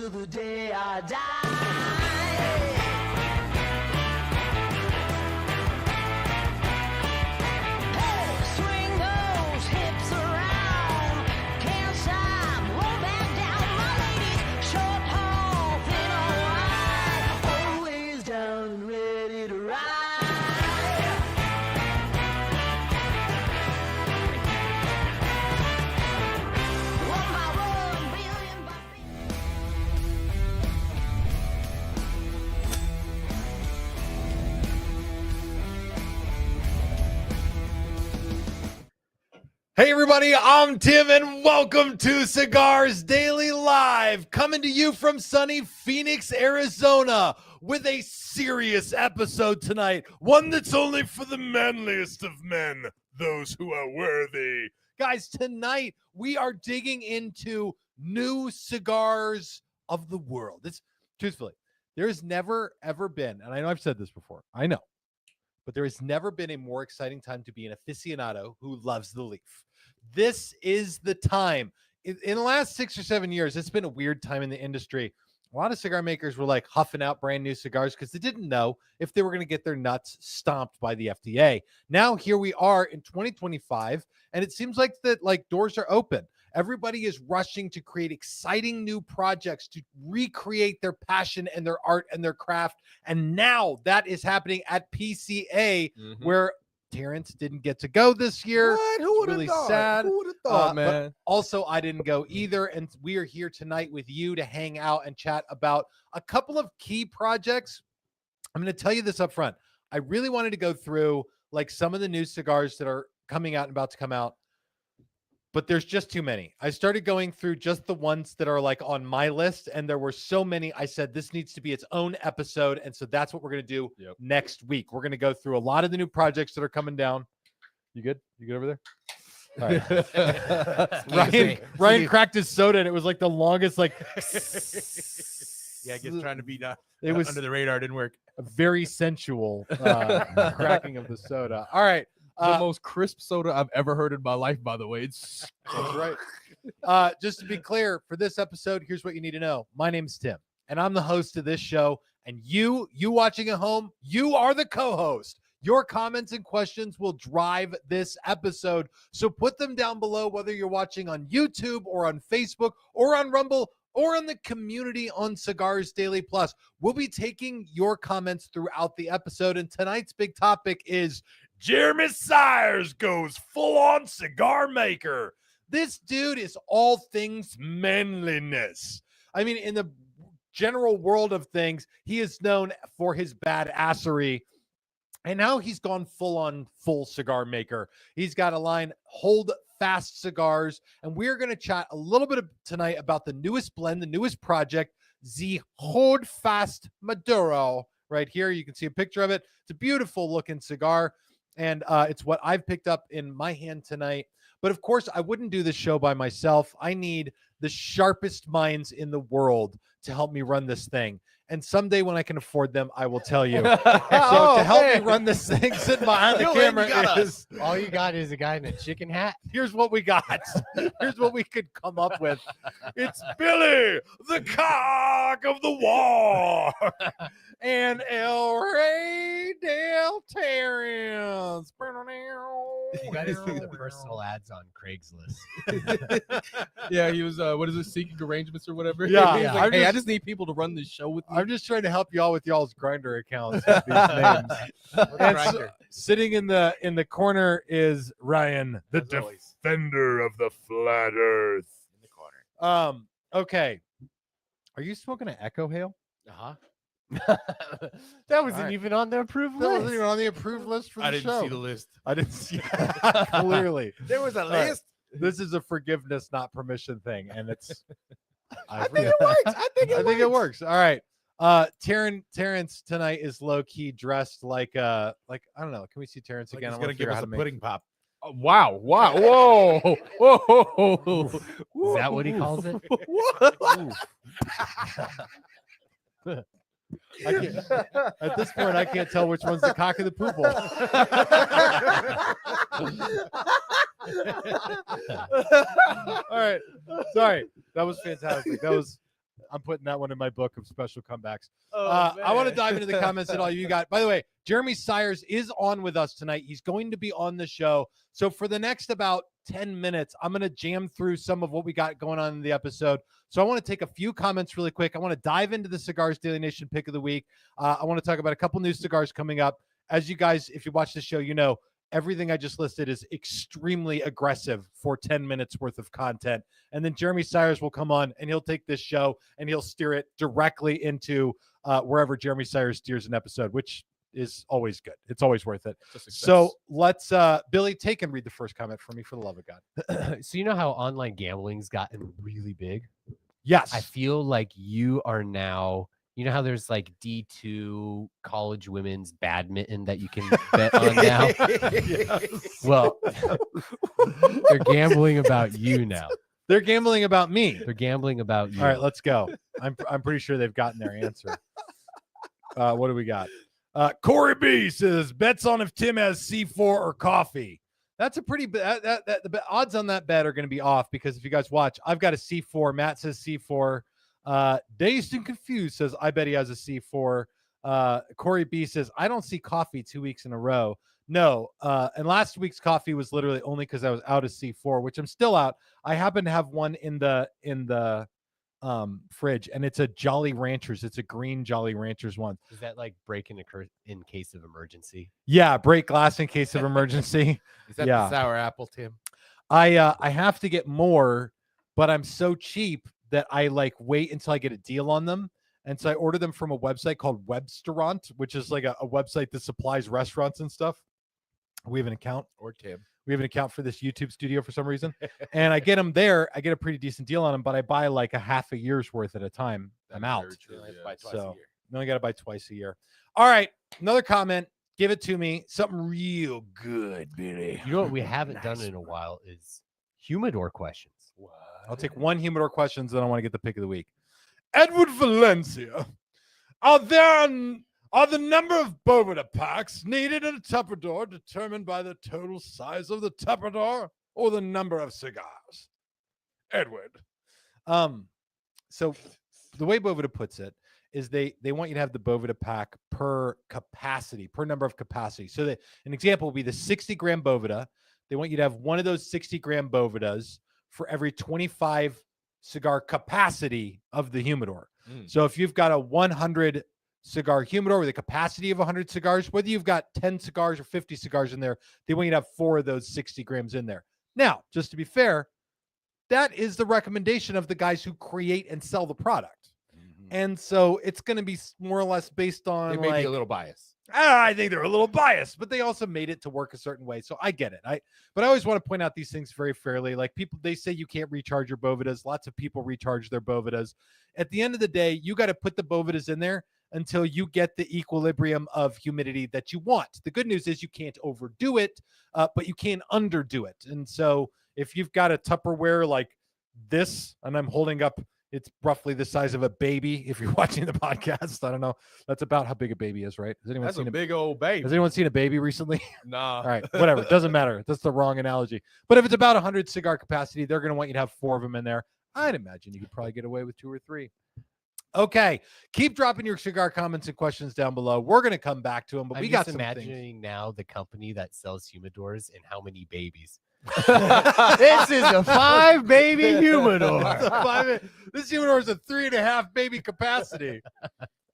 till the day I die. Hey, swing those hips around. Can't stop, roll back down. My ladies, short, tall, thin or wide, always down and ready to ride. One by one, billion by Hey everybody, I'm Tim and welcome to Cigars Daily Live, coming to you from sunny Phoenix, Arizona, with a serious episode tonight, one that's only for the manliest of men, those who are worthy. Guys, tonight we are digging into new cigars of the world. It's truthfully, there's never ever been, and I know I've said this before, I know, but there has never been a more exciting time to be an aficionado who loves the leaf. This is the time. In the last 6 or 7 years, it's been a weird time in the industry. A lot of cigar makers were like huffing out brand new cigars because they didn't know if they were going to get their nuts stomped by the FDA. Now here we are in 2025, and it seems like that doors are open. Everybody is rushing to create exciting new projects to recreate their passion and their art and their craft. And now that is happening at PCA, where Terrence didn't get to go this year. What? Who would have really thought? sad. Who would have thought, But man? also, I didn't go either. And we are here tonight with you to hang out and chat about a couple of key projects. I'm going to tell you this up front. I really wanted to go through like some of the new cigars that are coming out and about to come out, but there's just too many. I started going through just the ones that are like on my list, and there were so many. I said this needs to be its own episode, and so that's what we're going to do next week. We're going to go through a lot of the new projects that are coming down. You good? You good over there? All right. Ryan cracked his soda, and it was like the longest, like Yeah, just trying to be it was under the radar. Didn't work. a very sensual cracking of the soda. All right. The most crisp soda I've ever heard in my life, by the way. It's That's right. Just to be clear, for this episode, here's what you need to know. My name's Tim, and I'm the host of this show. And you watching at home, you are the co-host. Your comments and questions will drive this episode. So put them down below, whether you're watching on YouTube or on Facebook or on Rumble or on the community on Cigars Daily Plus. We'll be taking your comments throughout the episode. And tonight's big topic is Jeremy Siers goes full-on cigar maker. This dude is all things manliness. I mean, in the general world of things, he is known for his badassery, and now he's gone full cigar maker. He's got a line, Hold Fast Cigars, and we're going to chat a little bit tonight about the newest blend, the newest project, the Hold Fast Maduro. Right here, you can see a picture of it. It's a beautiful looking cigar. And it's what I've picked up in my hand tonight. But of course, I wouldn't do this show by myself. I need the sharpest minds in the world to help me run this thing. And someday when I can afford them, I will tell you. So to help me run this thing, sitting behind the camera is all you got is a guy in a chicken hat. Here's what we got. Here's what we could come up with. It's Billy, the cock of the war, and El Rey del Terrence. You got to see the personal ads on Craigslist. yeah, he was what is it, seeking arrangements or whatever? Yeah. He's Yeah. like, hey, I just need people to run this show with me. I'm just trying to help y'all with y'all's Grindr accounts with these names. And so, sitting in the corner is Ryan, the defender of the flat earth. In the corner. Okay. Are you smoking an Echo Hail? Uh-huh. That wasn't right. even on the approved That list. wasn't even on the approved list for the I didn't show. see the list. I didn't see clearly. There was a right. list. This is a forgiveness, not permission thing, and it's. I think it works. I think it works. All right. Terrence tonight is low key dressed like I don't know. Can we see Terrence Like again? he's I gonna wanna give figure us out a how to pudding pop. Wow! Whoa! Is that what he calls it? I can't, at this point, I can't tell which one's the cock of the poople. All right. Sorry. That was fantastic. That was I'm putting that one in my book of special comebacks. Oh, I want to man. dive into the comments that all you got. By the way, Jeremy Siers is on with us tonight. He's going to be on the show. So for the next about 10 minutes, I'm going to jam through some of what we got going on in the episode. So I want to take a few comments really quick. I want to dive into the Cigars Daily Nation pick of the week. I want to talk about a couple new cigars coming up. As you guys, if you watch the show, you know, everything I just listed is extremely aggressive for 10 minutes worth of content. And then Jeremy Siers will come on and he'll take this show and he'll steer it directly into wherever Jeremy Siers steers an episode, which is always good. It's always worth it. So let's, Billy, take and read the first comment for me, for the love of God. So you know how online gambling's gotten really big? Yes. I feel like you are now, you know how there's like D2 college women's badminton that you can bet on now? Well, they're gambling about you now. They're gambling about me. They're gambling about you. All right, let's go. I'm pretty sure they've gotten their answer. What do we got? Corey B says, bets on if Tim has C4 or coffee. That's a pretty the odds on that bet are going to be off because if you guys watch, I've got a C4. Matt says C4. Dazed and Confused says, I bet he has a C4. Corey B says, I don't see coffee 2 weeks in a row. No. And last week's coffee was literally only because I was out of C4, which I'm still out. I happen to have one in the fridge, and it's a Jolly Ranchers. It's a green Jolly Ranchers one. Is that like break and occur in case of emergency? Yeah, break glass in case of emergency. Is that Yeah. the sour apple, Tim? I have to get more, but I'm so cheap that I like wait until I get a deal on them. And so I order them from a website called Webstaurant, which is like a website that supplies restaurants and stuff. We have an account. Or Tim? We have an account for this YouTube studio for some reason. And I get them there. I get a pretty decent deal on them, but I buy like a half a year's worth at a time. I'm out. True, So yeah. you only got to buy twice a year. All right. Another comment. Give it to me. Something real good, Billy. You know what we haven't done in a while is humidor questions. I'll take one humidor questions, then I want to get the pick of the week. Edward Valencia. Are the number of Boveda packs needed in a Tupperware determined by the total size of the Tupperware or the number of cigars? Edward. So the way Boveda puts it is they want you to have the Boveda pack per capacity, per number of capacity. So that an example would be the 60-gram Boveda. They want you to have one of those 60-gram Bovedas for every 25 cigar capacity of the humidor. So if you've got a 100 cigar humidor with a capacity of 100 cigars, whether you've got 10 cigars or 50 cigars in there, they want you to have 4 of those 60 grams in there. Now, just to be fair, that is the recommendation of the guys who create and sell the product. And so it's going to be more or less based on They may like, be a little biased. I think they're a little biased, but they also made it to work a certain way. So I get it. But I always want to point out these things very fairly. Like people, they say you can't recharge your Bovedas. Lots of people recharge their Bovedas. At the end of the day, you got to put the Bovedas in there until you get the equilibrium of humidity that you want. The good news is you can't overdo it, but you can underdo it. And so if you've got a Tupperware like this, and I'm holding up, it's roughly the size of a baby. If you're watching the podcast, I don't know. That's about how big a baby is, right? Has anyone That's seen a big old baby. Has anyone seen a baby recently? Nah. All right, whatever. It doesn't matter. That's the wrong analogy. But if it's about 100 cigar capacity, they're going to want you to have 4 of them in there. I'd imagine you could probably get away with 2 or 3. Okay, keep dropping your cigar comments and questions down below. We're going to come back to them, but I'm we got just some things. imagining now the company that sells humidors and how many babies. This is a 5 baby humidor. This humidor is a 3.5 baby capacity.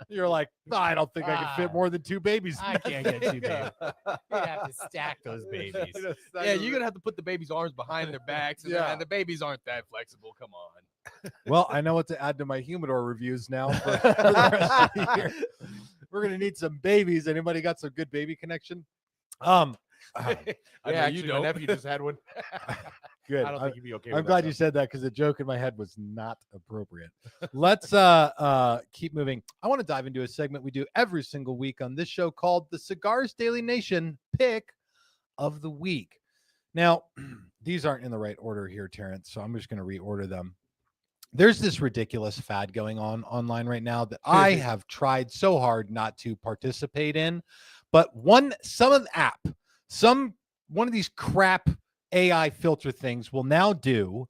You're like, I don't think I can fit more than 2 babies. I can't get 2 babies. You'd have to stack those babies. Yeah, you're gonna have to put the baby's arms behind their backs, and Yeah. the babies aren't that flexible. Come on. Well, I know what to add to my humidor reviews now for the rest of the year. We're gonna need some babies. Anybody got some good baby connection? I know actually, you my don't. nephew just had one. Good. I don't think he'd be okay. I'm with glad that, you though. said that because the joke in my head was not appropriate. Let's keep moving. I want to dive into a segment we do every single week on this show called the Cigars Daily Nation Pick of the Week. Now, these aren't in the right order here, Terrence, so I'm just going to reorder them. There's this ridiculous fad going on online right now that I have tried so hard not to participate in, but one of these crap AI filter things will now do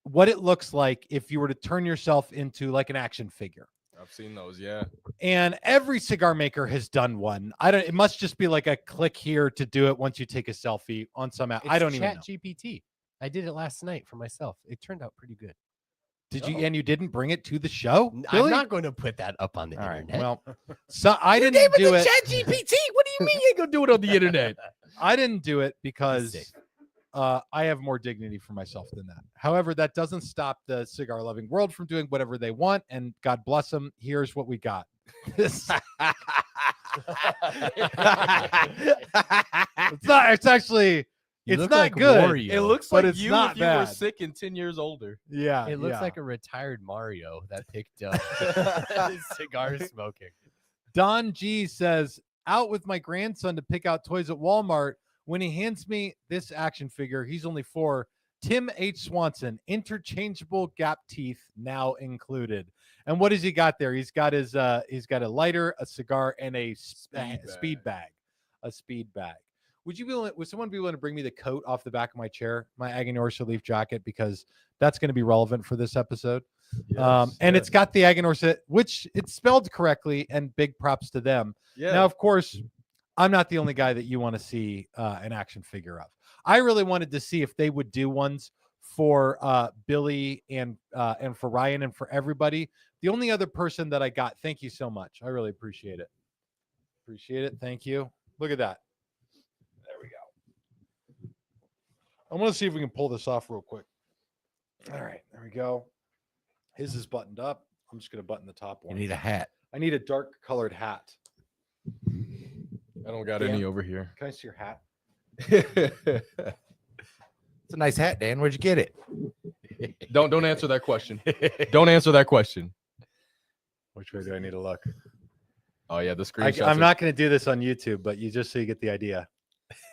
what it looks like if you were to turn yourself into like an action figure. I've seen those. Yeah. And every cigar maker has done one. It must just be like a click here to do it once you take a selfie on some app. I don't even know. ChatGPT. I did it last night for myself. It turned out pretty good. Did you? And you didn't bring it to the show? I'm Really? not going to put that up on the All right. internet. Well, so I didn't do it. ChatGPT. What do you mean you ain't gonna do it on the internet? I didn't do it because safe. I have more dignity for myself than that. However, that doesn't stop the cigar loving world from doing whatever they want. And God bless them. Here's what we got. It's not. It's actually. You It's look not like good. Wario. It looks But like it's you not if you were bad. sick and 10 years older. Yeah. It looks yeah. like a retired Mario that picked up cigar smoking. Don G says, out with my grandson to pick out toys at Walmart. When he hands me this action figure, he's only 4. Tim H. Swanson, interchangeable gap teeth now included. And what has he got there? He's got his he's got a lighter, a cigar, and a speed bag. A speed bag. Would someone be willing to bring me the coat off the back of my chair, my Aganorsa leaf jacket, because that's going to be relevant for this episode. And it's got the Aganorsa, which it's spelled correctly, and big props to them. Yeah. Now, of course, I'm not the only guy that you want to see an action figure of. I really wanted to see if they would do ones for Billy and for Ryan and for everybody. The only other person that I got, thank you so much. I really appreciate it. Appreciate it. Thank you. Look at that. There we go. I want to see if we can pull this off real quick. All right, there we go. His is buttoned up. I'm just going to button the top one. You need a hat. I need a dark colored hat. I don't got Dan? any over here. Can I see your hat? It's a nice hat, Dan. Where'd you get it? Don't answer that question. Don't answer that question. Which way do I need to look? Oh yeah, the screenshot. I'm not going to do this on YouTube, but you just so you get the idea.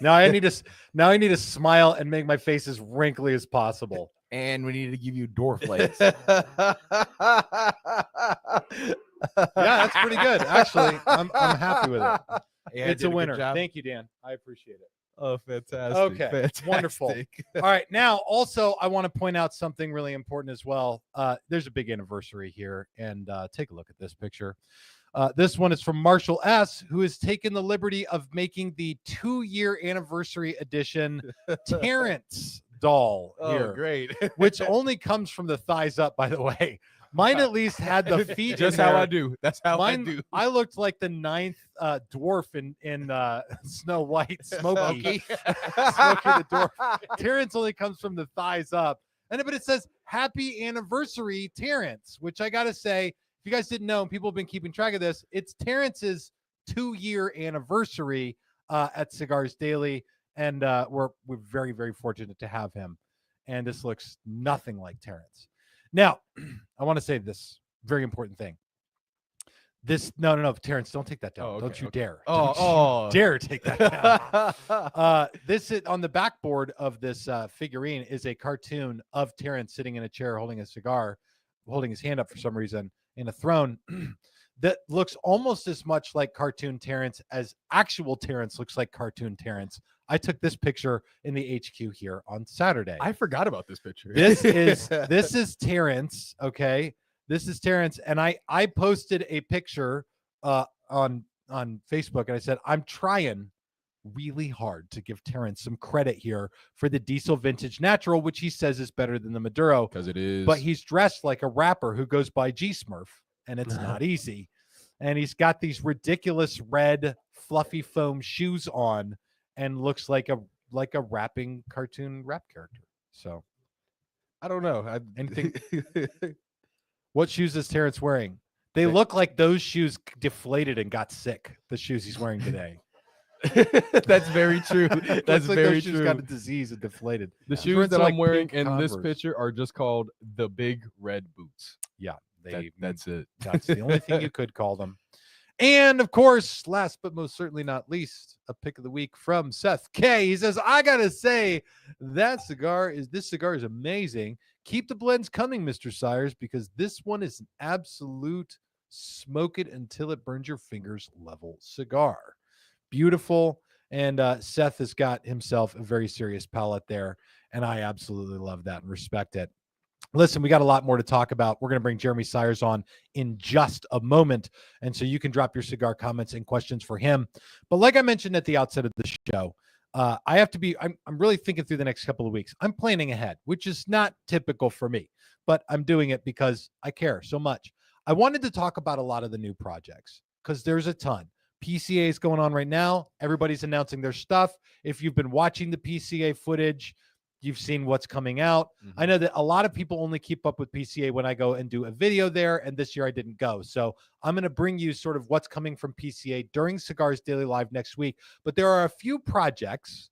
Now I need to smile and make my face as wrinkly as possible. And we need to give you dwarf legs. Yeah, that's pretty good. Actually, I'm happy with it. Yeah, It's did a good winner. job. Thank you, Dan. I appreciate it. Oh, fantastic. Okay, Fantastic. wonderful. All right, now also I want to point out something really important as well. There's a big anniversary here, and take a look at this picture. This one is from Marshall S., who has taken the liberty of making the 2-year anniversary edition Terrence doll here, great. which only comes from the thighs up, by the way. Mine at least had the feet. Just in how there. I do. That's how Mine, I do. I looked like the 9th dwarf in Snow White, Smokey. Smokey the dwarf. Terrence only comes from the thighs up, but it says "Happy Anniversary, Terrence," which I gotta say, if you guys didn't know, and people have been keeping track of this, it's Terrence's 2-year anniversary at Cigars Daily, and we're very, very fortunate to have him. And this looks nothing like Terrence. Now, I want to say this very important thing. No, Terrence, don't take that down. Oh, okay, don't you okay. dare. Oh, Don't you dare take that down. This is on the backboard of this figurine is a cartoon of Terrence sitting in a chair holding a cigar, holding his hand up for some reason in a throne that looks almost as much like cartoon Terrence as actual Terrence looks like cartoon Terrence. I took this picture in the HQ here on Saturday. I forgot about this picture. This is Terrence. Okay. This is Terrence. And I posted a picture on Facebook, and I said, I'm trying really hard to give Terrence some credit here for the Diesel Vintage Natural, which he says is better than the Maduro. Because it is. But he's dressed like a rapper who goes by G Smurf, and it's not easy. And he's got these ridiculous red fluffy foam shoes on and looks like a rapping cartoon rap character. So I don't know. Anything? What shoes is Terrence wearing? They look like those shoes deflated and got sick. The shoes he's wearing today. That's very true. Looks That's like very those shoes true. got a disease and deflated. The Sure, shoes it's that like I'm wearing pink in this Converse. picture are just called the big red boots. Yeah, That's it. That's the only thing you could call them. And of course, last but most certainly not least, a pick of the week from Seth K. He says, I gotta say, this cigar is amazing. Keep the blends coming, Mr. Siers, because this one is an absolute smoke it until it burns your fingers level cigar. Beautiful. And Seth has got himself a very serious palate there, and I absolutely love that and respect it. Listen, we got a lot more to talk about. We're going to bring Jeremy Siers on in just a moment. And so you can drop your cigar comments and questions for him. But like I mentioned at the outset of the show, I have to be, I'm really thinking through the next couple of weeks. I'm planning ahead, which is not typical for me, but I'm doing it because I care so much. I wanted to talk about a lot of the new projects because there's a ton. PCA is going on right now. Everybody's announcing their stuff. If you've been watching the PCA footage, you've seen what's coming out. I know that a lot of people only keep up with PCA when I go and do a video there, and this year I didn't go. So I'm going to bring you sort of what's coming from PCA during Cigars Daily Live next week. But there are a few projects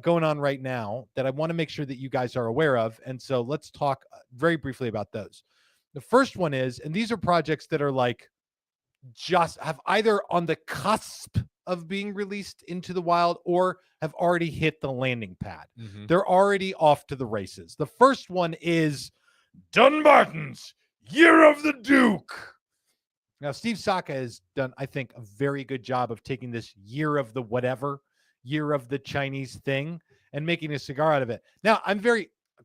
going on right now that I want to make sure that you guys are aware of. And so let's talk very briefly about those. The first one is, and these are projects that are like just have either on the cusp of being released into the wild or have already hit the landing pad. They're already off to the races. The first one is Dunbarton's Year of the Duke. Now, Steve Saka has done, I think, a very good job of taking this year of the whatever, year of the Chinese thing, and making a cigar out of it. Now,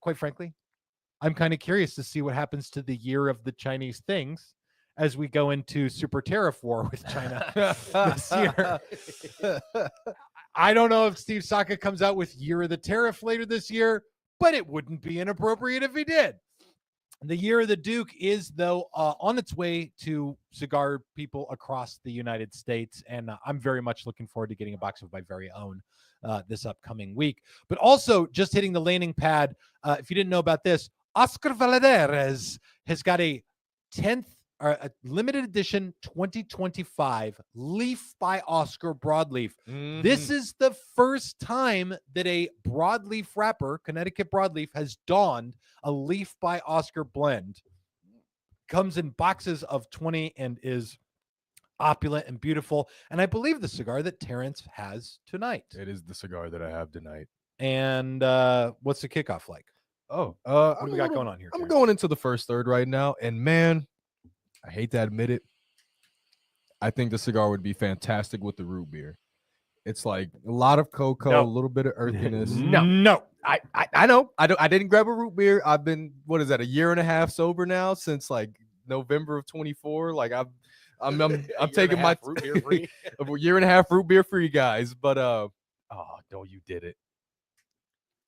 quite frankly, I'm kind of curious to see what happens to the year of the Chinese things as we go into super tariff war with China this year. I don't know if Steve Saka comes out with year of the tariff later this year, but it wouldn't be inappropriate if he did. The year of the Duke is, though, on its way to cigar people across the United States, and I'm very much looking forward to getting a box of my very own this upcoming week. But also, just hitting the landing pad, if you didn't know about this, Oscar Valladares has got a 10th or a limited edition 2025 Leaf by Oscar broadleaf. This is the first time that a broadleaf wrapper, Connecticut broadleaf, has donned a Leaf by Oscar blend. Comes in boxes of 20 and is opulent and beautiful. And I believe the cigar that Terrence has tonight. It is the cigar that I have tonight. And what's the kickoff like? Oh, What do we got going on here, I'm Terrence? going into the first third right now, and man, I hate to admit it, I think the cigar would be fantastic with the root beer. It's like a lot of cocoa, No. a little bit of earthiness. No. I know. I didn't grab a root beer. I've been, what is that, a year and a half sober now since like November of 24. Like I'm taking my root beer free. a year and a half root beer free, guys. But oh no, you did it.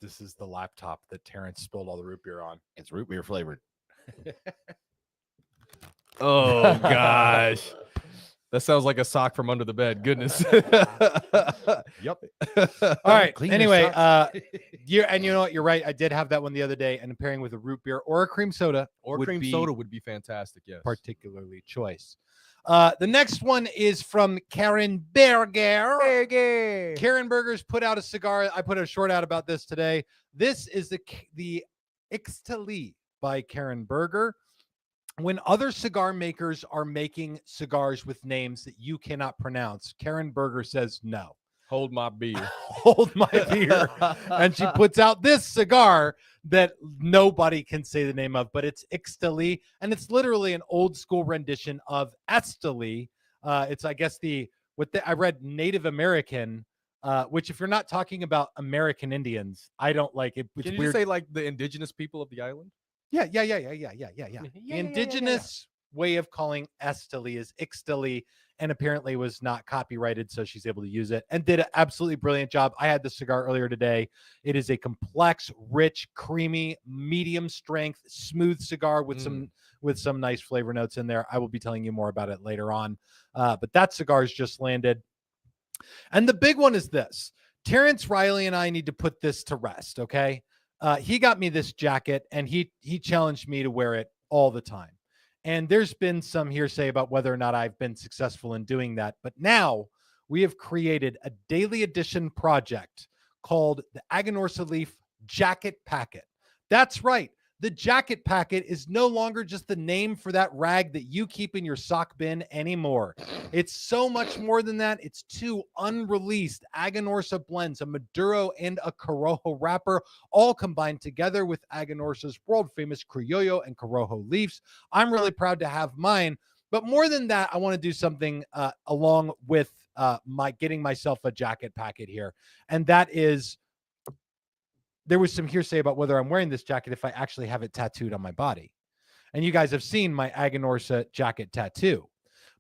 This is the laptop that Terrence spilled all the root beer on. It's root beer flavored. Oh gosh. That sounds like a sock from under the bed. Goodness. Yep. All right. Clean your Anyway, socks. and you know what? You're right. I did have that one the other day, and pairing with a root beer or a cream soda Or would cream be soda would be fantastic. Yes. particularly choice. The next one is from Karen Berger. Karen Berger's put out a cigar. I put a short out about this today. This is the Ixtali by Karen Berger. When other cigar makers are making cigars with names that you cannot pronounce, Karen Berger says no. Hold my beer. Hold my beer. And she puts out this cigar that nobody can say the name of, but it's Ixtali, and it's literally an old school rendition of Esteli. It's, I guess, I read Native American, which if you're not talking about American Indians, I don't like it. It's Can you weird. just say like the indigenous people of the island? Yeah. The indigenous way of calling Esteli is Ixtali, and apparently was not copyrighted, so she's able to use it and did an absolutely brilliant job. I had the cigar earlier today. It is a complex, rich, creamy, medium strength, smooth cigar with some nice flavor notes in there. I will be telling you more about it later on. But that cigar's just landed. And the big one is this. Terrence Riley and I need to put this to rest, okay? He got me this jacket, and he challenged me to wear it all the time. And there's been some hearsay about whether or not I've been successful in doing that. But now we have created a daily edition project called the Aganorsa Leaf Jacket Packet. That's right. The jacket packet is no longer just the name for that rag that you keep in your sock bin anymore. It's so much more than that. It's two unreleased Aganorsa blends, a Maduro and a Corojo wrapper, all combined together with Aganorsa's world-famous Criollo and Corojo leaves. I'm really proud to have mine. But more than that, I want to do something along with my getting myself a jacket packet here. And that is there was some hearsay about whether I'm wearing this jacket if I actually have it tattooed on my body. And you guys have seen my Aganorsa jacket tattoo.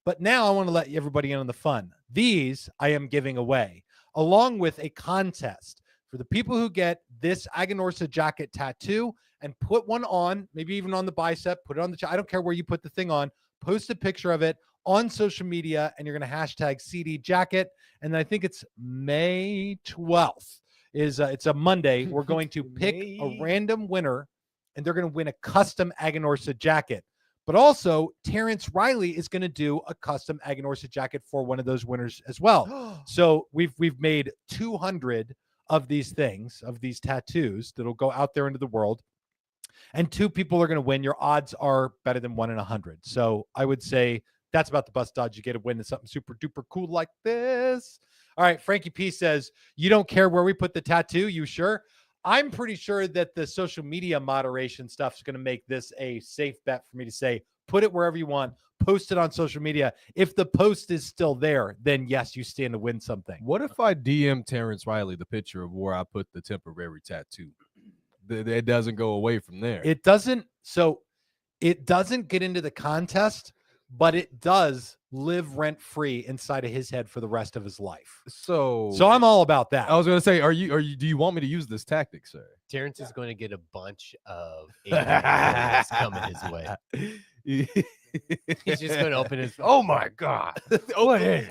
But now I want to let everybody in on the fun. These I am giving away, along with a contest for the people who get this Aganorsa jacket tattoo and put one on, maybe even on the bicep, put it on the I don't care where you put the thing on, post a picture of it on social media, and you're going to hashtag CD jacket. And I think it's May 12th. It's a Monday. We're going to pick a random winner, and they're going to win a custom Aganorsa jacket. But also, Terrence Riley is going to do a custom Aganorsa jacket for one of those winners as well. So we've made 200 of these things, of these tattoos that'll go out there into the world. And 2 people are going to win. Your odds are better than 1 in 100. So I would say that's about the best odds you get to win something super duper cool like this. All right, Frankie P says, you don't care where we put the tattoo? You sure? I'm pretty sure that the social media moderation stuff is going to make this a safe bet for me to say, put it wherever you want, post it on social media. If the post is still there, then yes, you stand to win something. What if I DM Terrence Riley the picture of where I put the temporary tattoo? It doesn't go away from there. It doesn't. So it doesn't get into the contest, but it does live rent free inside of his head for the rest of his life. So I'm all about that. I was going to say, do you want me to use this tactic, sir? Terrence is going to get a bunch of aliens coming his way. He's just going to open his. Oh my god! What is?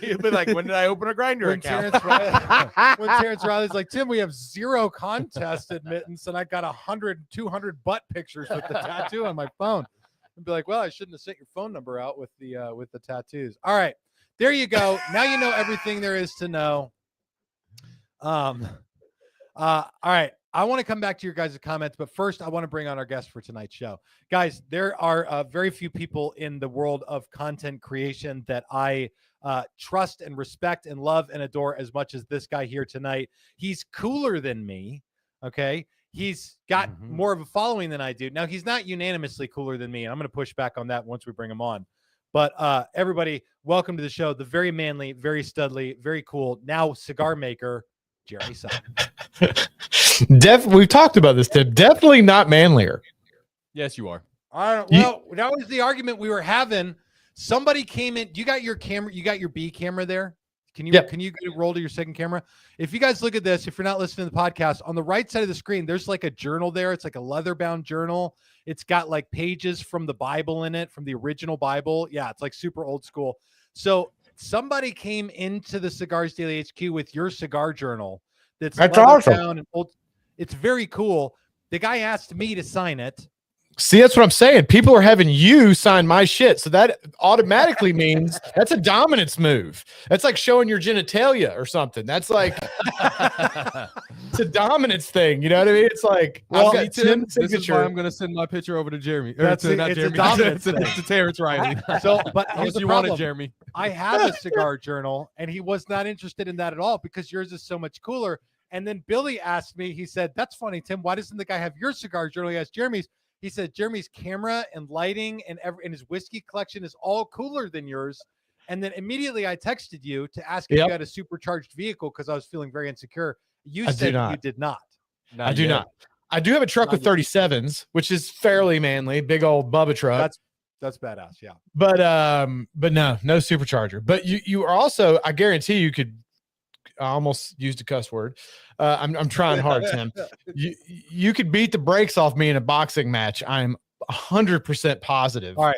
He'll be like, when did I open a grinder When account? Terrence Riley's like, Tim, we have 0 contest admittance, and I got 100, 200 butt pictures with the tattoo on my phone. And be like, well, I shouldn't have sent your phone number out with the tattoos. All right, there you go. Now you know everything there is to know. All right. I want to come back to your guys' comments, but first I want to bring on our guest for tonight's show. Guys, there are very few people in the world of content creation that I trust and respect and love and adore as much as this guy here tonight. He's cooler than me, okay? He's got more of a following than I do. Now, he's not unanimously cooler than me, and I'm going to push back on that once we bring him on. But everybody, welcome to the show. The very manly, very studly, very cool, now cigar maker, Jeremy Simon. We've talked about this, Tim. Definitely not manlier. Yes, you are. Well, that was the argument we were having. Somebody came in. You got your camera. You got your B camera there. Can you get a roll to your second camera? If you guys look at this, if you're not listening to the podcast, on the right side of the screen, there's like a journal there. It's like a leather-bound journal. It's got like pages from the Bible in it, from the original Bible. Yeah, it's like super old school. So somebody came into the Cigars Daily HQ with your cigar journal. That's awesome. And old. It's very cool. The guy asked me to sign it. See, that's what I'm saying. People are having you sign my shit. So that automatically means that's a dominance move. That's like showing your genitalia or something. That's like it's a dominance thing. You know what I mean? It's like, Well, I've got Tim, Tim's this is signature. why I'm going to send my picture over to Jeremy. It's a dominance thing. To Terrence Riley. So, but here's Unless the you problem. wanted Jeremy. I have a cigar journal, and he was not interested in that at all because yours is so much cooler. And then Billy asked me, he said, that's funny, Tim. Why doesn't the guy have your cigar journal? He has Jeremy's. He said Jeremy's camera and lighting and his whiskey collection is all cooler than yours. And then immediately I texted you to ask if you had a supercharged vehicle because I was feeling very insecure. You said you did not. I do not. I do have a truck with 37s, which is fairly manly, big old Bubba truck. That's badass, yeah. But no supercharger. But you are also, I guarantee you could. I almost used a cuss word. I'm trying hard, Tim. You could beat the brakes off me in a boxing match. I'm 100% positive. All right,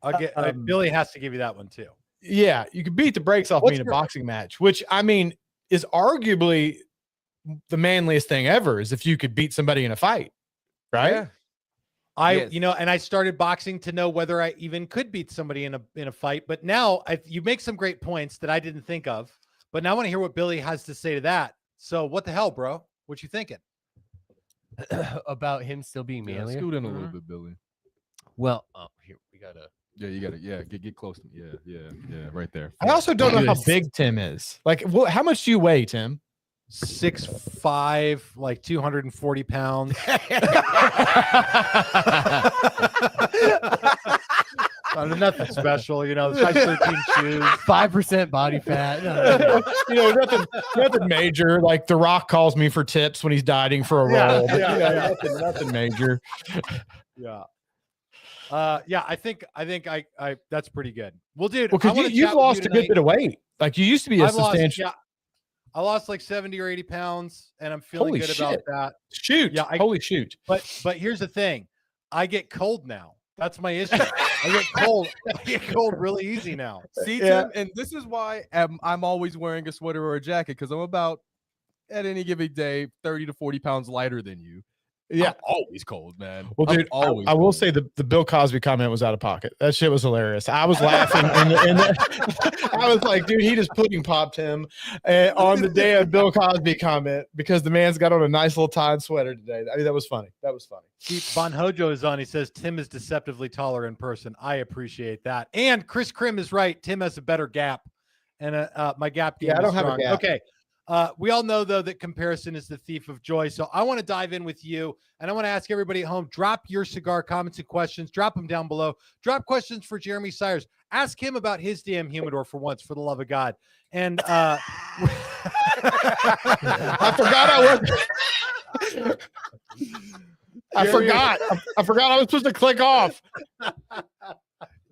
I'll get. Billy has to give you that one too. Yeah, you could beat the brakes off me in a boxing match, which I mean is arguably the manliest thing ever. Is if you could beat somebody in a fight, right? Yeah. And I started boxing to know whether I even could beat somebody in a fight. But now you make some great points that I didn't think of. But now I want to hear what Billy has to say to that. So what the hell, bro? What you thinking? About him still being manly? Scoot in a little bit, Billy. Well, here we gotta. Yeah, you gotta. Yeah, get close to me. Yeah, right there. I also don't know how big Tim is. Like, how much do you weigh, Tim? 6'5", like 240 pounds. I'm nothing special, size 13 shoes. 5% body fat. Nothing major. Like The Rock calls me for tips when he's dieting for a Yeah, role. But, yeah. nothing major. Yeah. I think I that's pretty good. Well, dude, Well, because you've lost a good bit of weight. Like you used to be a substantial. I lost like 70 or 80 pounds, and I'm feeling Holy good shit. about that. Shoot. Yeah, Holy shoot. But here's the thing. I get cold now. That's my issue. I get cold really easy now. See, Yeah. Tim, and this is why I'm always wearing a sweater or a jacket, because I'm about, at any given day, 30 to 40 pounds lighter than you. Yeah. I'm always cold, man. Well, dude, I will cold. say the Bill Cosby comment was out of pocket. That shit was hilarious. I was laughing. I was like, dude, he just pudding popped him on the day of Bill Cosby comment because the man's got on a nice little tied sweater today. I mean, that was funny. That was funny. See, Bon Hojo is on. He says Tim is deceptively taller in person. I appreciate that. And Chris Krim is right. Tim has a better gap, and my gap game. Yeah, I don't is have a strong. gap. Okay. We all know, though, that comparison is the thief of joy. So I want to dive in with you, and I want to ask everybody at home, drop your cigar comments and questions. Drop them down below. Drop questions for Jeremy Siers. Ask him about his damn humidor for once, for the love of God. And I forgot I forgot I was supposed to click off.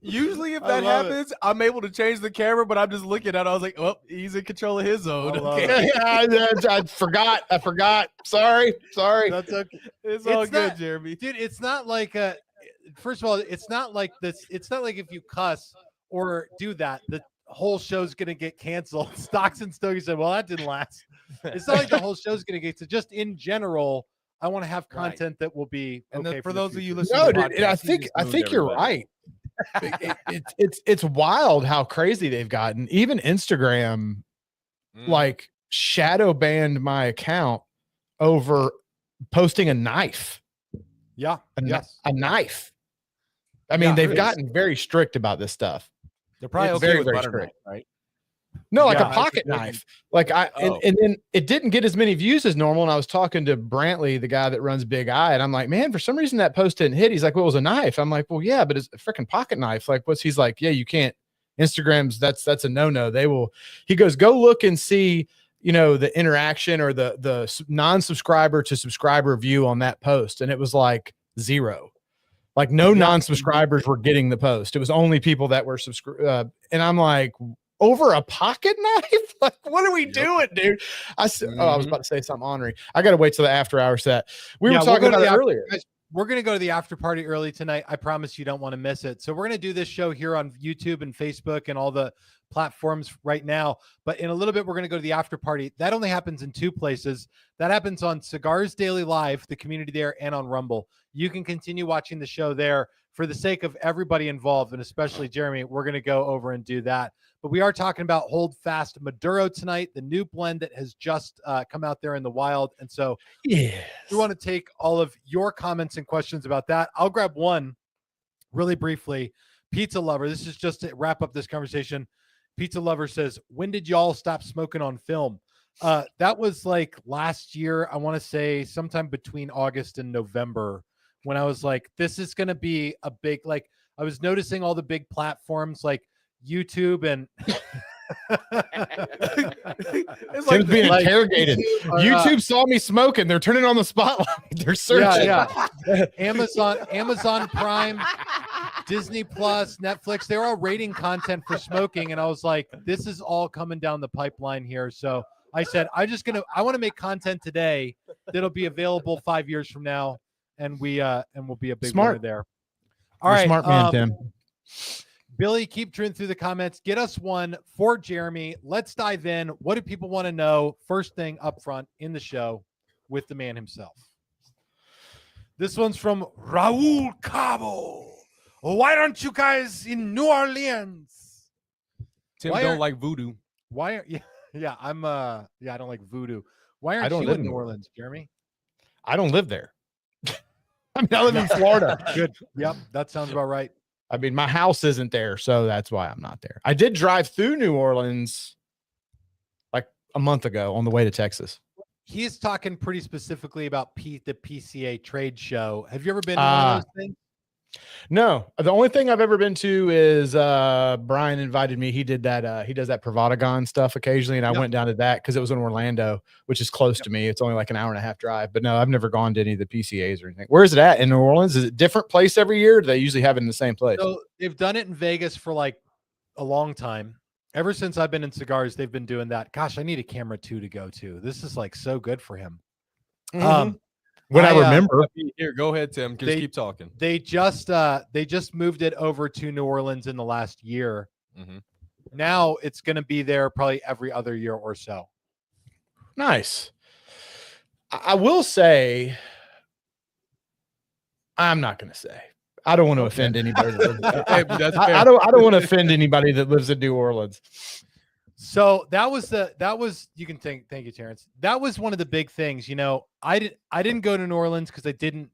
Usually, if I that love happens, I'm able to change the camera, but I'm just looking at it. I was like, oh, he's in control of his own. I love Okay. I forgot. Sorry. That's okay. It's all It's good, not- Jeremy. Dude, it's not like first of all, it's not like this. It's not like if you cuss or do that, the whole show's gonna get canceled. Stocks and Stogie said, well, that didn't last. It's not like the whole show's gonna get so just in general. I want to have content that will be And then okay for the those of future. you listening No, to the dude, and I podcast, he think just I moved think you're everybody. right. It's wild how crazy they've gotten. Even Instagram, like shadow banned my account over posting a knife. Yeah. A knife. I mean, Yeah, they've it is. gotten very strict about this stuff. They're probably It's okay very, with very butter strict. knife, right? No, like Yeah, a pocket knife. Like Oh. and then it didn't get as many views as normal. And I was talking to Brantley, the guy that runs Big Eye, and I'm like, man, for some reason that post didn't hit. He's like, well, it was a knife. I'm like, well, yeah, but it's a freaking pocket knife. Like, he's like, yeah, you can't. Instagram's that's a no-no. They will. He goes, go look and see, the interaction or the non-subscriber to subscriber view on that post, and it was like 0. Like no non-subscribers were getting the post. It was only people that were subscribed. And I'm like, over a pocket knife? Like, what are we doing, dude? I was about to say something ornery. I got to wait till the after hour set. We were talking about it earlier. Guys, we're going to go to the after party early tonight. I promise you don't want to miss it. So we're going to do this show here on YouTube and Facebook and all the platforms right now. But in a little bit, we're going to go to the after party. That only happens in 2 places. That happens on Cigars Daily Live, the community there, and on Rumble. You can continue watching the show there. For the sake of everybody involved, and especially Jeremy, we're going to go over and do that. But we are talking about Hold Fast Maduro tonight, the new blend that has just come out there in the wild. And so we want to take all of your comments and questions about that. I'll grab one really briefly. Pizza Lover, this is just to wrap up this conversation. Pizza Lover says, when did y'all stop smoking on film? That was like last year. I want to say sometime between August and November, when I was like, this is going to be a big, like, I was noticing all the big platforms like YouTube and It's like being interrogated. YouTube saw me smoking. They're turning on the spotlight. They're searching. Yeah. Amazon Prime, Disney Plus, Netflix, they're all rating content for smoking. And I was like, this is all coming down the pipeline here. So I said, I want to make content today that'll be available 5 years from now. And we'll be a big winner there. All right. Smart man, Tim. Billy, keep drilling through the comments. Get us one for Jeremy. Let's dive in. What do people want to know? First thing up front in the show with the man himself. This one's from Raul Cabo. Why aren't you guys in New Orleans? Tim don't like voodoo. Why are I don't like voodoo. Why I aren't don't you live in in New New Orleans, Jeremy? I don't live there. I mean, I live in Florida. Good. Yep, that sounds about right. I mean, my house isn't there, so that's why I'm not there. I did drive through New Orleans like a month ago on the way to Texas. He's talking pretty specifically about the PCA trade show. Have you ever been to one of those things? No, the only thing I've ever been to is Brian invited me. He did that. He does that Pravadagon stuff occasionally, and I Yep. went down to that because it was in Orlando, which is close to me. It's only like an hour and a half drive. But no, I've never gone to any of the PCAs or anything. Where is it at in New Orleans? Is it a different place every year? Or do they usually have it in the same place? So they've done it in Vegas for like a long time. Ever since I've been in cigars, they've been doing that. Gosh, I need a camera too to go to. This is like so good for him. Mhm. When I remember, Here, go ahead, Tim. Just keep talking. They just moved it over to New Orleans in the last year. Mhm. Now it's going to be there probably every other year or so. nice. I will say, I'm not going to say. I don't want to offend anybody. That lives, Hey, but that's I fair. don't want to offend anybody that lives in New Orleans. So that was you can thank you, Terrence. That was one of the big things. You know, I didn't go to New Orleans because I didn't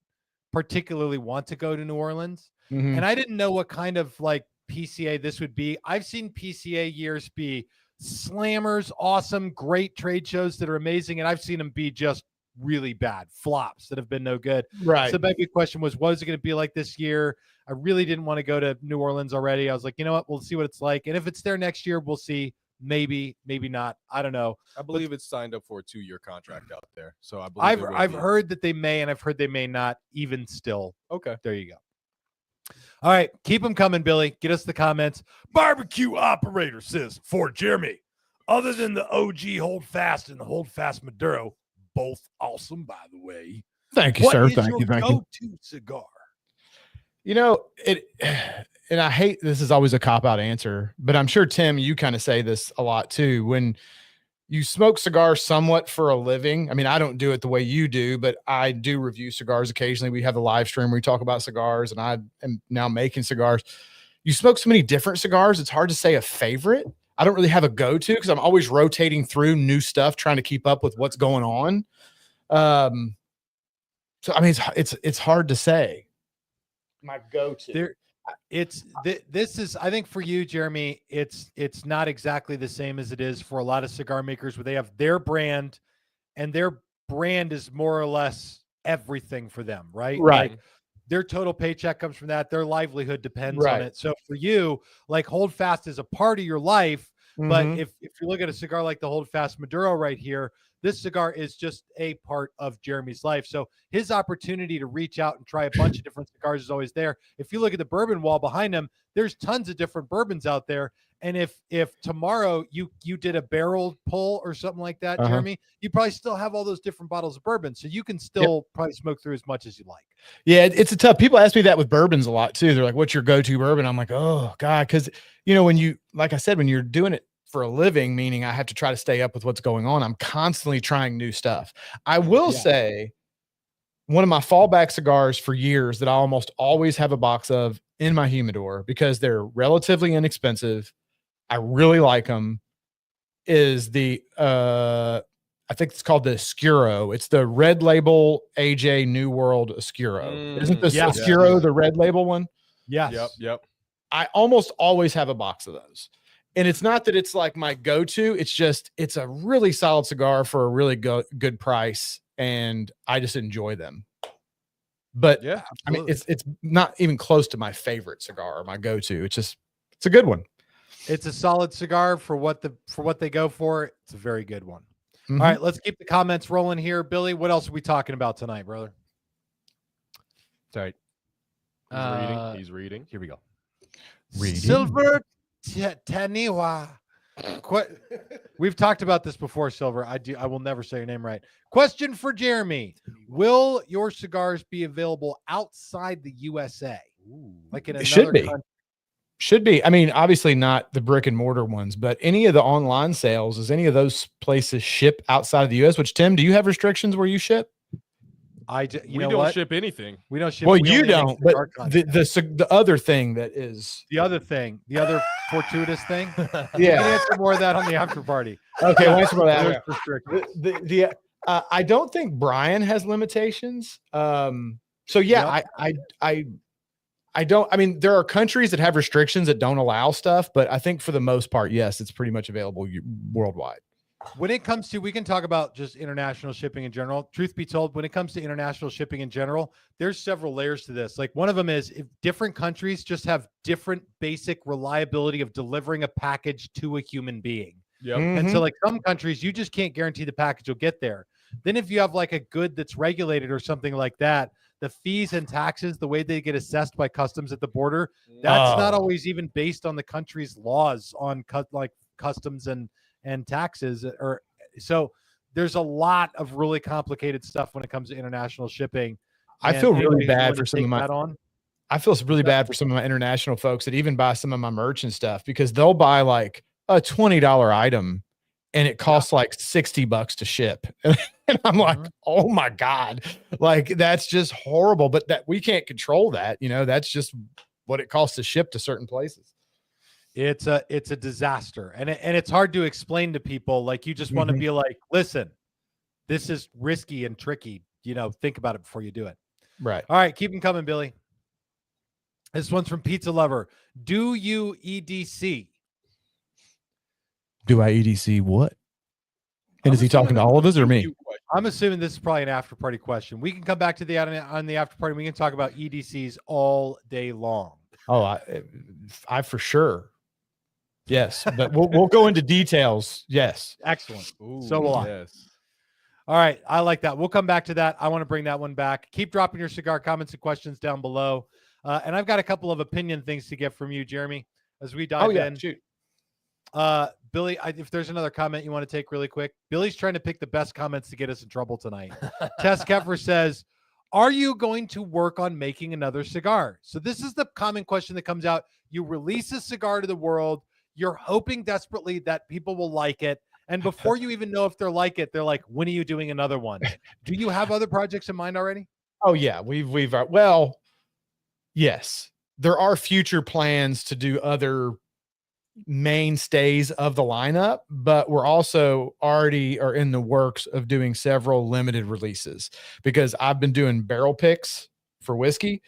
particularly want to go to New Orleans, Mhm. and I didn't know what kind of like PCA this would be. I've seen PCA years be slammers, awesome, great trade shows that are amazing, and I've seen them be just really bad flops that have been no good. Right. So the big question was, what is it going to be like this year? I really didn't want to go to New Orleans already. I was like, you know what? We'll see what it's like, and if it's there next year, we'll see. Maybe not. I don't know. I believe it's signed up for a 2-year contract out there. So I believe it will I've be. heard that they may, and I've heard they may not. Even still, Okay. there you go. All right, keep them coming, Billy. Get us the comments. Barbecue operator says for Jeremy, other than the OG Hold Fast and the Hold Fast Maduro, both awesome, by the way. Thank you, What sir. is Thank your you. Thank you. go-to cigar? You know, and I hate this is always a cop-out answer, but I'm sure, Tim, you kind of say this a lot too. When you smoke cigars somewhat for a living, I mean, I don't do it the way you do, but I do review cigars occasionally. We have a live stream where we talk about cigars, and I am now making cigars. You smoke so many different cigars, it's hard to say a favorite. I don't really have a go-to because I'm always rotating through new stuff, trying to keep up with what's going on. So I mean, it's hard to say. My go-to. This is, I think, for you, Jeremy, it's not exactly the same as it is for a lot of cigar makers where they have their brand, and their brand is more or less everything for them, right? Right. Like, their total paycheck comes from that. Their livelihood depends Right. on it. So for you, like, Hold Fast is a part of your life. But Mhm. if you look at a cigar like the Hold Fast Maduro right here, this cigar is just a part of Jeremy's life. So his opportunity to reach out and try a bunch of different cigars is always there. If you look at the bourbon wall behind him, there's tons of different bourbons out there. And if tomorrow you did a barrel pull or something like that, Jeremy, you probably still have all those different bottles of bourbon. So you can still probably smoke through as much as you like. Yeah, it's a tough. People ask me that with bourbons a lot too. They're like, "What's your go-to bourbon?" I'm like, "Oh God," because when you, like I said, when you're doing it for a living, meaning I have to try to stay up with what's going on, I'm constantly trying new stuff. I will say, one of my fallback cigars for years that I almost always have a box of in my humidor because they're relatively inexpensive. I really like them. Is the I think it's called the Oscuro. It's the red label AJ New World Oscuro. Isn't the yeah. Oscuro the red label one? Yes. Yep. I almost always have a box of those. And it's not that it's like my go-to. It's just, it's a really solid cigar for a really good price. And I just enjoy them. But Yeah. I mean, it's not even close to my favorite cigar or my go-to. It's a good one. It's a solid cigar for what they go for. It's a very good one. Mhm. All right, let's keep the comments rolling here. Billy, what else are we talking about tonight, brother? Sorry. He's reading. Here we go. Reading. Silver Taniwa. We've talked about this before, Silver. I will never say your name right. Question for Jeremy. Will your cigars be available outside the USA? Like in It another should be. country? Should be. I mean, obviously not the brick and mortar ones, but any of the online sales, does any of those places ship outside of the US? Which, Tim, do you have restrictions where you ship? We don't ship anything. We don't ship. Well, we you only make don't, but cigar content. the other thing that is the other fortuitous thing. You can yeah. answer more of that on the after party. Okay, we'll answer more of There's that. restrictions. I don't think Brian has limitations. So yeah, I don't. I mean, there are countries that have restrictions that don't allow stuff, but I think for the most part, yes, it's pretty much available worldwide. When it comes to, we can talk about just international shipping in general. Truth be told, when it comes to international shipping in general, there's several layers to this. Like one of them is if different countries just have different basic reliability of delivering a package to a human being. Yep. And so like some countries, you just can't guarantee the package will get there. Then if you have like a good that's regulated or something like that, the fees and taxes, the way they get assessed by customs at the border, that's not always even based on the country's laws on like customs and taxes. Or so there's a lot of really complicated stuff when it comes to international shipping. I And feel really anybody's bad willing for to some of take my that on. I feel really bad for some of my international folks that even buy some of my merch and stuff because they'll buy like a $20 item and it costs like $60 to ship. And I'm like, oh my God, like that's just horrible. But that we can't control that, you know, that's just what it costs to ship to certain places. It's a disaster. And it's hard to explain to people. Like you just want to be like, listen, this is risky and tricky. You know, think about it before you do it. Right. All right, keep them coming, Billy. This one's from Pizza Lover. Do you EDC? Do I EDC what? And is he talking to all of us or me? I'm assuming this is probably an after party question. We can come back to the on the after party. We can talk about EDCs all day long. Oh, I for sure. Yes, but we'll go into details. Yes. Excellent. Ooh, So will I. yes. All right. I like that. We'll come back to that. I want to bring that one back. Keep dropping your cigar comments and questions down below. And I've got a couple of opinion things to get from you, Jeremy, as we dive in. Shoot. Billy, if there's another comment you want to take really quick, Billy's trying to pick the best comments to get us in trouble tonight. Tess Keffer says, are you going to work on making another cigar? So this is the common question that comes out. You release a cigar to the world. You're hoping desperately that people will like it. And before you even know if they're like it, they're like, when are you doing another one? Do you have other projects in mind already? Oh yeah, we've well, yes, there are future plans to do other mainstays of the lineup, but we're also already are in the works of doing several limited releases because I've been doing barrel picks for whiskey.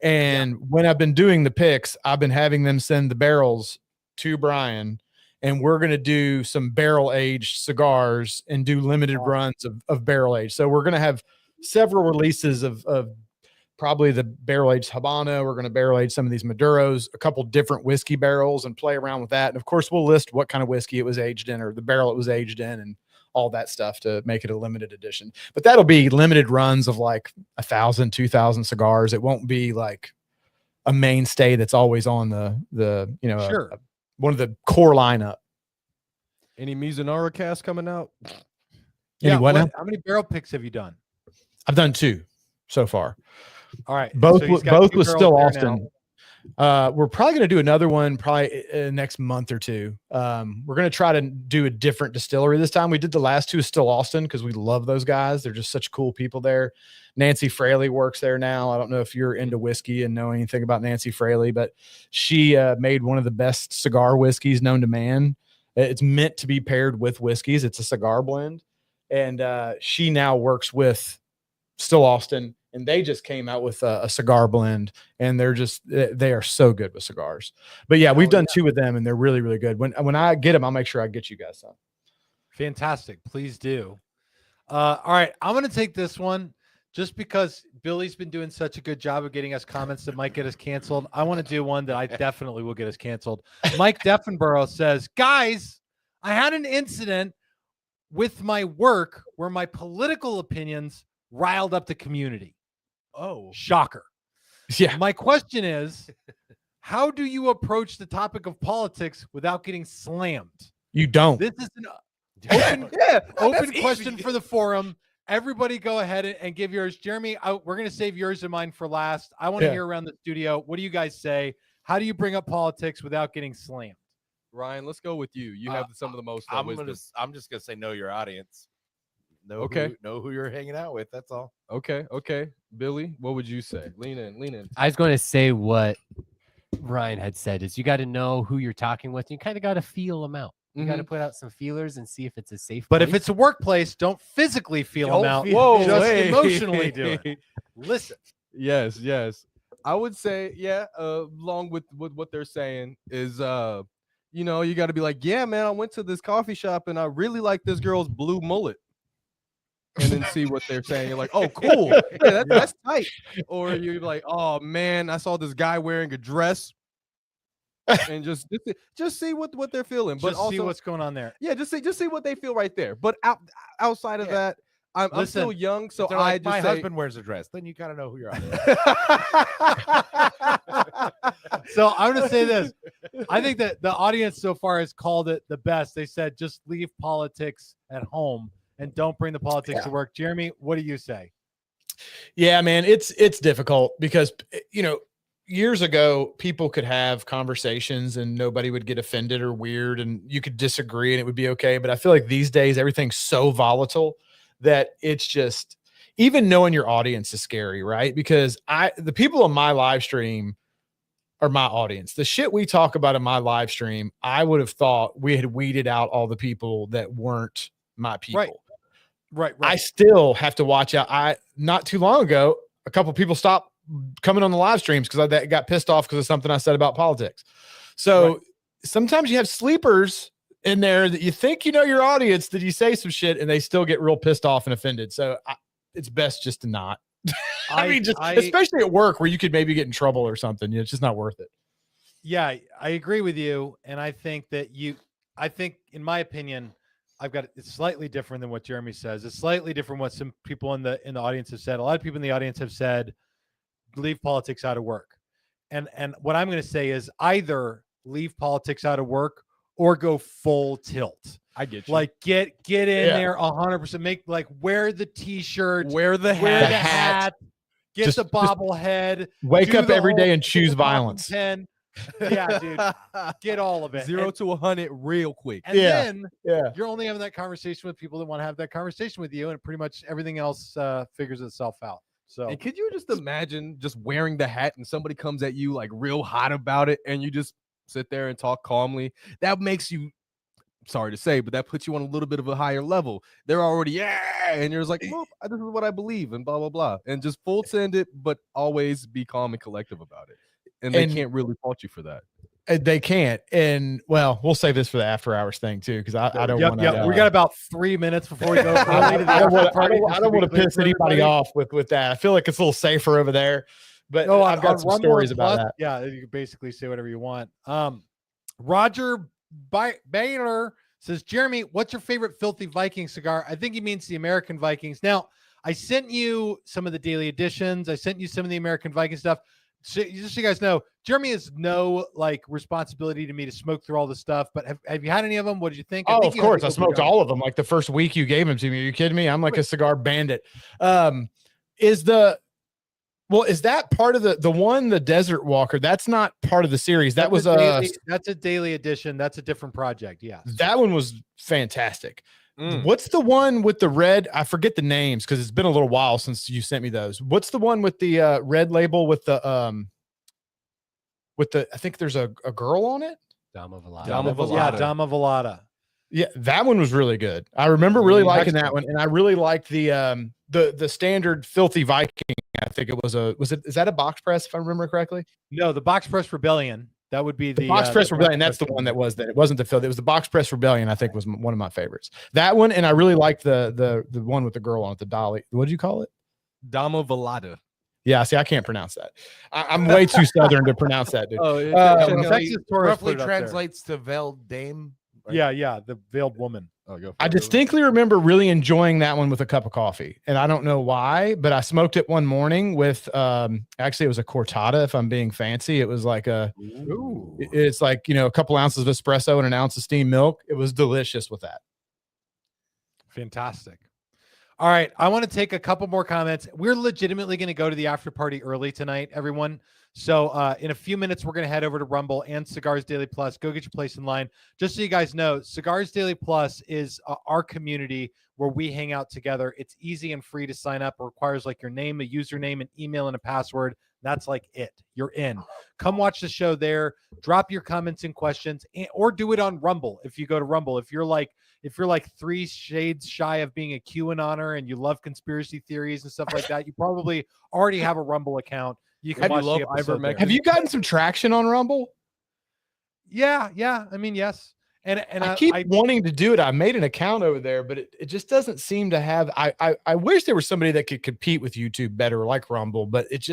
And when I've been doing the picks, I've been having them send the barrels to Brian, and we're going to do some barrel aged cigars and do limited runs of barrel aged. So we're going to have several releases of probably the barrel aged Habano. We're going to barrel age some of these Maduros, a couple different whiskey barrels, and play around with that. And of course, we'll list what kind of whiskey it was aged in or the barrel it was aged in and all that stuff to make it a limited edition. But that'll be limited runs of like 1,000, 2,000 cigars. It won't be like a mainstay that's always on the you know, Sure. one of the core lineup. Any Mizunara cast coming out? Yeah. What now? How many barrel picks have you done? I've done 2 so far. All right. Both so he's got both 2 with barrels Still there Austin. now. We're probably going to do another one probably next month or 2. We're going to try to do a different distillery this time. We did the last 2 Still Austin because we love those guys. They're just such cool people there. Nancy Fraley works there now. I don't know if you're into whiskey and know anything about Nancy Fraley, but she made one of the best cigar whiskeys known to man. It's meant to be paired with whiskeys. It's a cigar blend. And she now works with Still Austin, and they just came out with a cigar blend, and they are so good with cigars. But yeah, we've done 2 with them, and they're really, really good. When I get them, I'll make sure I get you guys some. Fantastic. Please do. All right. I'm going to take this one just because Billy's been doing such a good job of getting us comments that might get us canceled. I want to do one that I definitely will get us canceled. Mike Deffenborough says, guys, I had an incident with my work where my political opinions riled up the community. Oh, shocker. Yeah. My question is, how do you approach the topic of politics without getting slammed? You don't. This is an open question for the forum. Everybody go ahead and give yours. Jeremy, we're going to save yours and mine for last. I want to hear around the studio. What do you guys say? How do you bring up politics without getting slammed? Ryan, let's go with you. You have some of the most wisdom. I'm just gonna say know your audience. Know who you're hanging out with. That's all. Okay. Billy, what would you say? Lean in. I was going to say what Ryan had said is you got to know who you're talking with. You kind of got to feel them out. You got to put out some feelers and see if it's a safe But place. if it's a workplace, don't physically feel them out. Whoa, just wait. emotionally do it. Listen. Yes. I would say, along with what they're saying is, you know, you got to be like, yeah, man, I went to this coffee shop and I really like this girl's blue mullet. And then see what they're saying. You're like, oh, cool. Yeah, that's tight. Or you're like, oh man, I saw this guy wearing a dress. And just see what they're feeling. But Just also see what's going on there. yeah, just see what they feel right there. But outside of that, I'm still young, so If they're like, I just my say, husband wears a dress, then you kind of know who you're on. So I'm going to say this. I think that the audience so far has called it the best. They said just leave politics at home and don't bring the politics to work. Jeremy, what do you say? Yeah, man, it's difficult because, you know, years ago, people could have conversations and nobody would get offended or weird and you could disagree and it would be okay. But I feel like these days, everything's so volatile that it's just, even knowing your audience is scary, right? Because the people on my live stream are my audience. The shit we talk about in my live stream, I would have thought we had weeded out all the people that weren't my people. Right. I still have to watch out. Not too long ago, a couple people stopped coming on the live streams because I got pissed off because of something I said about politics. So sometimes you have sleepers in there that you think you know your audience, that you say some shit and they still get real pissed off and offended. So it's best just to not. I mean, especially at work where you could maybe get in trouble or something. It's just not worth it. Yeah, I agree with you. And I think that in my opinion, it's slightly different than what Jeremy says. It's slightly different what some people in the audience have said. A lot of people in the audience have said, leave politics out of work. And what I'm going to say is either leave politics out of work or go full tilt. I get you. Like get in there 100%. Make like wear the t-shirt, wear the hat, get the bobblehead, wake up every day and choose violence. Pen. Yeah, dude, get all of it. 0 to 100 real quick. And then you're only having that conversation with people that want to have that conversation with you, and pretty much everything else figures itself out. So, and could you just imagine just wearing the hat and somebody comes at you like real hot about it, and you just sit there and talk calmly? That makes you, sorry to say, but that puts you on a little bit of a higher level. They're already and you're just like, well, this is what I believe, and blah blah blah, and just full send it, but always be calm and collective about it. And they can't really fault you for that. They can't. And well, we'll save this for the after hours thing too, because I don't want to. We got about 3 minutes before we go early to the after party. I don't want to piss anybody off with that. I feel like it's a little safer over there. But I've got some stories about that. Yeah, you can basically say whatever you want. Roger Baylor says, Jeremy, what's your favorite Filthy Viking cigar? I think he means the American Vikings. Now, I sent you some of the daily editions. I sent you some of the American Viking stuff. So just so you guys know, Jeremy has no like responsibility to me to smoke through all the stuff. But have you had any of them? What did you think? Oh, of course, I smoked all of them. Like the first week you gave them to me. Are you kidding me? I'm like a cigar bandit. Is that part of the one, the Desert Walker? That's not part of the series. That's a daily edition. That's a different project. Yeah, that one was fantastic. What's the one with the red? I forget the names because it's been a little while since you sent me those. What's the one with the red label with the I think there's a girl on it? Dama Velada. Yeah, Dama Velada. Yeah, that one was really good. I remember really liking that one, and I really liked the standard Filthy Viking. I think it is that a box press if I remember correctly? No, the Box Press Rebellion. That would be the Box Press Rebellion. That's the one that was that. It wasn't the Filthy. It was the Box Press Rebellion. I think was one of my favorites. That one, and I really liked the one with the girl on it, the Dolly. What did you call it? Dama Velada. Yeah, see, I can't pronounce that. I'm way too southern to pronounce that, dude. Texas tourist roughly translates to veiled dame. Right? Yeah, the veiled woman. I distinctly remember really enjoying that one with a cup of coffee, and I don't know why, but I smoked it one morning with actually it was a cortada. If I'm being fancy, it was like it's like a couple ounces of espresso and an ounce of steamed milk. It was delicious with that. Fantastic. All right, I want to take a couple more comments. We're legitimately going to go to the after party early tonight, everyone. So in a few minutes, we're going to head over to Rumble and Cigars Daily Plus. Go get your place in line. Just so you guys know, Cigars Daily Plus is our community where we hang out together. It's easy and free to sign up. It requires like your name, a username, an email, and a password. That's like it. You're in. Come watch the show there. Drop your comments and questions, or do it on Rumble if you go to Rumble. If you're like 3 shades shy of being a QAnoner and you love conspiracy theories and stuff like that, you probably already have a Rumble account. You can watch the episode there. Have you gotten some traction on Rumble? Yeah. I mean, yes. And I keep wanting to do it. I made an account over there, but it just doesn't seem to have. I wish there was somebody that could compete with YouTube better, like Rumble, but it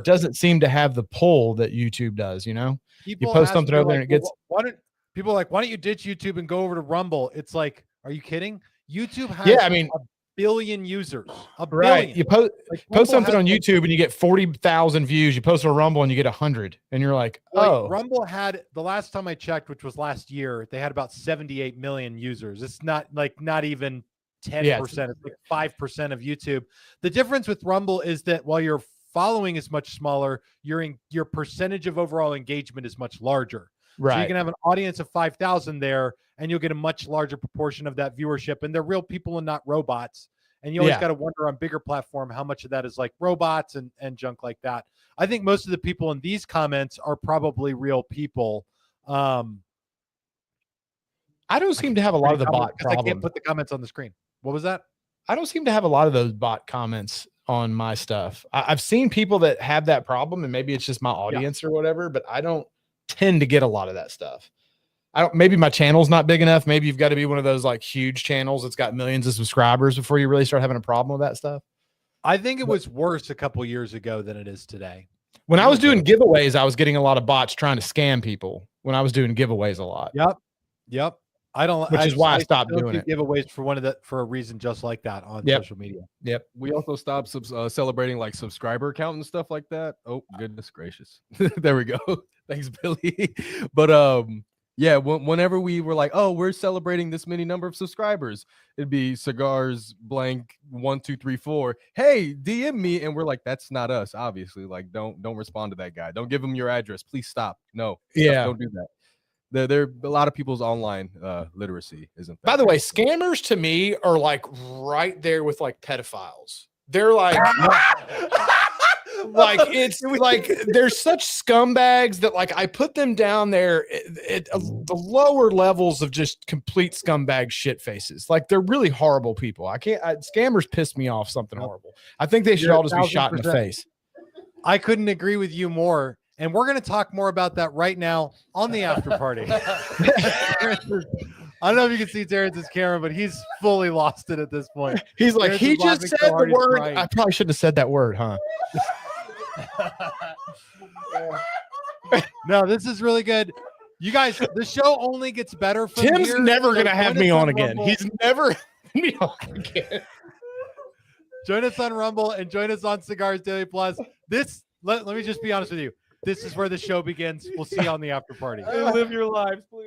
doesn't seem to have the pull that YouTube does. You know, people you post ask something me, over there like, and it gets. why don't people are like, why don't you ditch YouTube and go over to Rumble? It's like, are you kidding? YouTube has Yeah, I mean, a billion users. A right. billion. You post Rumble something has, on like, YouTube and you get 40,000 views. You post on Rumble and you get 100, and you're like, oh, Rumble had, the last time I checked, which was last year, they had about 78 million users. It's not even 10%. It's like 5% of YouTube. The difference with Rumble is that while your following is much smaller, your percentage of overall engagement is much larger. right. So you can have an audience of 5,000 there, and you'll get a much larger proportion of that viewership. And they're real people and not robots. And you always got to wonder on bigger platform how much of that is like robots and junk like that. I think most of the people in these comments are probably real people. I don't seem to have a lot of the bot problem. I can't put the comments on the screen. What was that? I don't seem to have a lot of those bot comments on my stuff. I've seen people that have that problem, and maybe it's just my audience or whatever, but I don't tend to get a lot of that stuff. Maybe my channel's not big enough. Maybe you've got to be one of those like huge channels that's got millions of subscribers before you really start having a problem with that stuff. I think it was worse a couple years ago than it is today. When I was doing giveaways, I was getting a lot of bots trying to scam people when I was doing giveaways a lot. Yep. Which is why I stopped doing it. Giveaways for a reason just like that on social media. Yep. We also stopped celebrating like subscriber count and stuff like that. Oh, goodness gracious. There we go. Thanks, Billy. But yeah, whenever we were like, oh, we're celebrating this many number of subscribers, it'd be Cigars blank 1 2 3 4. Hey, DM me, and we're like, that's not us, obviously. Like, don't respond to that guy. Don't give him your address. Please stop. No, don't do that. There a lot of people's online literacy isn't. By the way, scammers to me are like right there with like pedophiles. They're like. Like it's like there's such scumbags that like I put them down there at the lower levels of just complete scumbag shit faces. Like they're really horrible people. Scammers piss me off something horrible. I think they should all just be shot in the face. I couldn't agree with you more. And we're going to talk more about that right now on the after party. I don't know if you can see Terrence's camera, but he's fully lost it at this point. He's like, he just said the word. I probably shouldn't have said that word, huh? No, this is really good. You guys, the show only gets better from Tim's here. never going to have me on again. Rumble. He's never me on again. Join us on Rumble and join us on Cigars Daily Plus. Let me just be honest with you. This is where the show begins. We'll see you on the after party. Live your lives, please.